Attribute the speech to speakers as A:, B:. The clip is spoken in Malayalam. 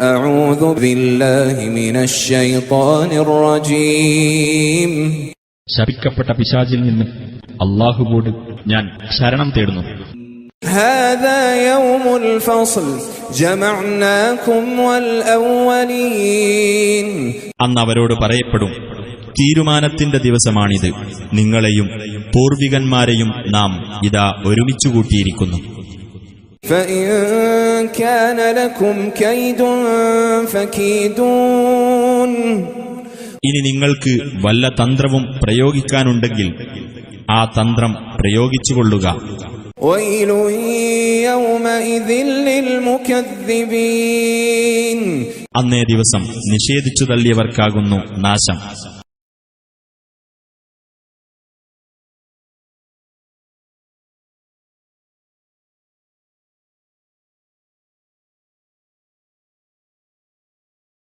A: അഊദു ബില്ലാഹി മിനശ് ശൈത്വാനിർ റജീം.
B: ശപിക്കപ്പെട്ട പിശാചിൽ നിന്ന് അല്ലാഹുവോട് ഞാൻ ശരണം തേടുന്നു.
A: ഹാദാ യൗമുൽ ഫസ്ൽ ജമഅനാകും വൽ അവ്വലീൻ.
B: അന്ന് അവരോട് പറയപ്പെടും, തീരുമാനത്തിന്റെ ദിവസമാണിത്, നിങ്ങളെയും പൂർവികന്മാരെയും നാം ഇതാ ഒരുമിച്ചുകൂട്ടിയിരിക്കുന്നു.
A: فإن كان لكم كيد فكيدون.
B: ഇനി നിങ്ങൾക്ക് വല്ല തന്ത്രവും പ്രയോഗിക്കാനുണ്ടെങ്കിൽ ആ തന്ത്രം പ്രയോഗിച്ചുകൊള്ളുക.
A: ويل يومئذ للمكذبين.
B: അന്നേ ദിവസം നിഷേധിച്ചു തള്ളിയവർക്കാകുന്നു നാശം.